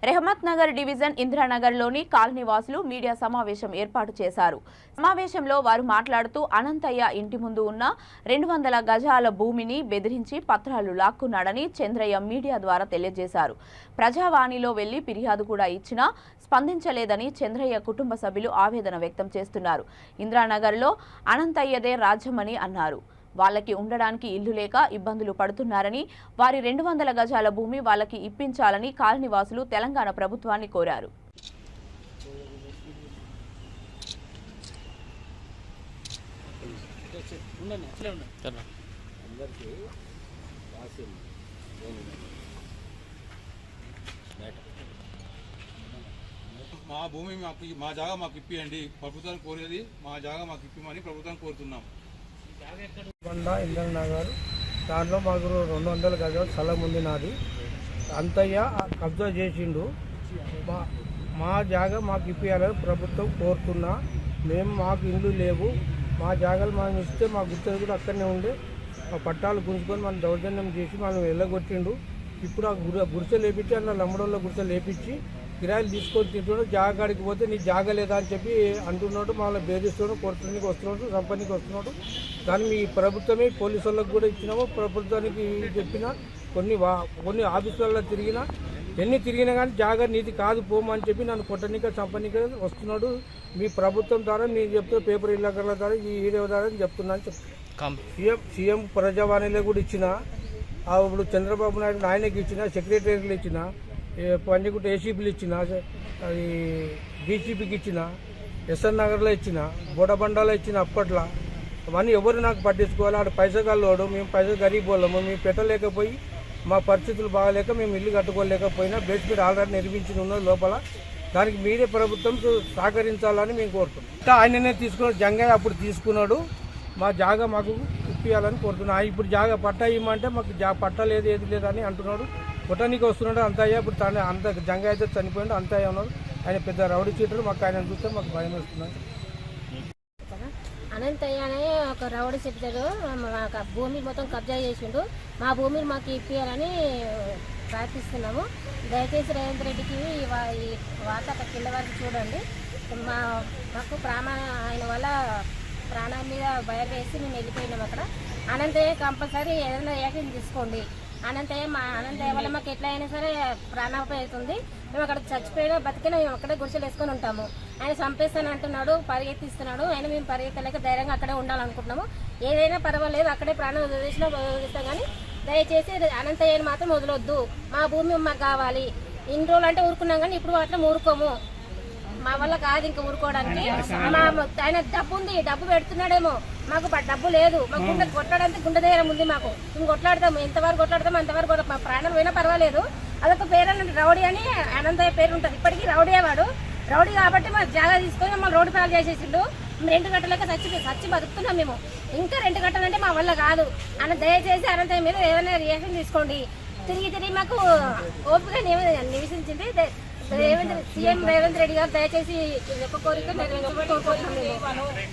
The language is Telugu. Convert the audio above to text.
రెహమత్ నగర్ డివిజన్ ఇంద్రానగర్లోని కాలనీవాసులు మీడియా సమావేశం ఏర్పాటు చేశారు. సమావేశంలో వారు మాట్లాడుతూ అనంతయ్య ఇంటి ముందు ఉన్న 200 గజాల భూమిని బెదిరించి పత్రాలు లాక్కున్నాడని చంద్రయ్య మీడియా ద్వారా తెలియజేశారు. ప్రజావాణిలో వెళ్లి ఫిర్యాదు కూడా ఇచ్చినా స్పందించలేదని చంద్రయ్య కుటుంబ సభ్యులు ఆవేదన వ్యక్తం చేస్తున్నారు. ఇంద్రానగర్లో అనంతయ్యదే రాజ్యమని అన్నారు. వాళ్ళకి ఉండడానికి ఇల్లు లేక ఇబ్బందులు పడుతున్నారని, వారి 200 గజాల భూమి వాళ్ళకి ఇప్పించాలని కాలనీవాసులు తెలంగాణ ప్రభుత్వాన్ని కోరారు. మా భూమి మా జాగా మాకు ఇప్పియండి, ప్రభుత్వాన్ని కోరేది మా జాగా మాకు ఇప్పిమని ప్రభుత్వాన్ని కోరుతున్నాం. ఇంద్రనగర్ దాంట్లో మాకు 200 గజాల స్థలం ఉంది. నాది అంతయ్య కబ్జా చేసిండు. మా జాగా మాకు ఇప్పియాలని ప్రభుత్వం కోరుతున్నా. మాకు ఇండ్లు లేవు. మా జాగాలు మనం ఇస్తే మా గుర్తు కూడా అక్కడనే ఉండే మా పట్టాలు గుంజుకొని మనం దౌర్జన్యం చేసి మనం వెళ్ళగొట్టిండు. ఇప్పుడు ఆ గుడిసె లేపించి అన్న లంబడోళ్ళ గుడిసె లేపించి కిరాయిలు తీసుకొని తింటున్నాడు. జాగాడికి పోతే నీ జాగా లేదా అని చెప్పి అంటున్నాడు. మళ్ళీ బేదిస్తున్నాడు, కొట్టడానికి వస్తున్నాడు, సంపనికి వస్తున్నాడు. కానీ మీ ప్రభుత్వమే పోలీసు వాళ్ళకి కూడా ఇచ్చినాము. ప్రభుత్వానికి చెప్పినా కొన్ని ఆఫీసులలో ఎన్ని తిరిగినా కానీ జాగా నీది కాదు పోమని చెప్పి నన్ను కొట్టనిక సంపనిక వస్తున్నాడు. మీ ప్రభుత్వం ద్వారా నేను చెప్తే పేపర్ ఇళ్ళకర్ల ద్వారా ఈ వీడియో ద్వారా చెప్తున్నాను. సీఎం ప్రజావాణిలో కూడా ఇచ్చిన, ఇప్పుడు చంద్రబాబు నాయుడు ఆయనకి ఇచ్చిన, సెక్రటరీలు ఇచ్చిన, పంజగుట్ట ఏసీపీలు ఇచ్చిన, అది డీసీపీకి ఇచ్చిన, ఎస్ఎన్ నగర్లో ఇచ్చిన, బోడబండాలో ఇచ్చిన. అప్పట్లో అవన్నీ ఎవరు నాకు పట్టించుకోవాలి? ఆడ పైసగాళ్ళోడు, మేము పైసలు గరీబ్ వాళ్ళము. మేము పెట్టలేకపోయి మా పరిస్థితులు బాగాలేక మేము ఇల్లు కట్టుకోలేకపోయినా బేస్మెంట్ ఆల్రెడీ నిర్మించి ఉన్నది లోపల. దానికి మీరే ప్రభుత్వం సహకరించాలని మేము కోరుతున్నాం. ఆయననే తీసుకున్నాడు, జంగయ్య అప్పుడు తీసుకున్నాడు. మా జాగా మాకు ఇప్పియాలని కోరుతున్నాం. ఇప్పుడు జాగా పట్టా ఇవ్వమంటే మాకు పట్టా లేదు, ఏది లేదని అంటున్నాడు. కొట్టడానికి వస్తున్నాడు అంతయ్య. ఇప్పుడు అంత జంగ అయితే చనిపోయిండు, అంతయ్య ఉన్నాడు. ఆయన పెద్ద రౌడీ చీటరు. మాకు ఆయన చూస్తే మాకు భయం వేస్తున్నాడు. అనంతయ్య అనే ఒక రౌడీ చెప్తాడు. భూమి మొత్తం కబ్జా చేసిండు. మా భూమిని మాకు ఇప్పియాలని ప్రార్థిస్తున్నాము. దయచేసి రేవంత్ రెడ్డికి ఈ వార్త కింద వరకు చూడండి. మాకు ఆయన వల్ల ప్రాణాల మీద భయం వేసి మేము వెళ్ళిపోయినాం. అక్కడ అనంతయ్య కంపల్సరీ ఏదైనా యాక్షన్ తీసుకోండి. అనంతయ్య వల్ల మాకు ఎట్లా అయినా సరే ప్రాణాపాయం అవుతుంది. మేము అక్కడ చచ్చిపోయినా బతికినా మేము అక్కడే గుడిసెలు వేసుకొని ఉంటాము. ఆయన చంపేస్తాను అంటున్నాడు, పరిగెత్తిస్తున్నాడు. ఆయన మేము పరిగెత్తలేక ధైర్యంగా అక్కడే ఉండాలనుకుంటున్నాము. ఏదైనా పర్వాలేదు, అక్కడే ప్రాణం వదిలేసినా వదిలిస్తాం. కానీ దయచేసి అనంతయ్యని మాత్రం వదలొద్దు. మా భూమి మాకు కావాలి. ఇన్ని రోజులు అంటే ఊరుకున్నాం, కానీ ఇప్పుడు మాత్రం ఊరుకోము. మా వల్ల కాదు ఇంకా ఊరుకోవడానికి. ఆయన డబ్బు ఉంది, డబ్బు పెడుతున్నాడేమో. మాకు డబ్బు లేదు. మాకు గుండె కొట్లాడంటే గుండె ధైర్యం ఉంది. మాకు మేము కొట్లాడతాము, ఎంతవరకు కొట్లాడతాము అంతవరకు. మా ప్రాణాలు పోయినా పర్వాలేదు. అదొక పేరు రౌడీ అని అనంతయ్య పేరు ఉంటుంది. ఇప్పటికీ రౌడీ వాడు. రౌడీ కాబట్టి మా జాగా తీసుకొని మమ్మల్ని రోడ్డు పాలు చేసేసిండు. రెంట్ కట్టలేక చచ్చి బతుకుతున్నాం మేము. ఇంకా రెంట్ కట్టాలంటే మా వల్ల కాదు. దయచేసి అనంతయ్య మీద ఏమైనా రియాక్షన్ తీసుకోండి. తిరిగి మాకు ఓపిక నివసించింది. సీఎం రేవంత్ రెడ్డి గారు దయచేసి ఒక కోరిక నెరవేర్చుకోవాలి.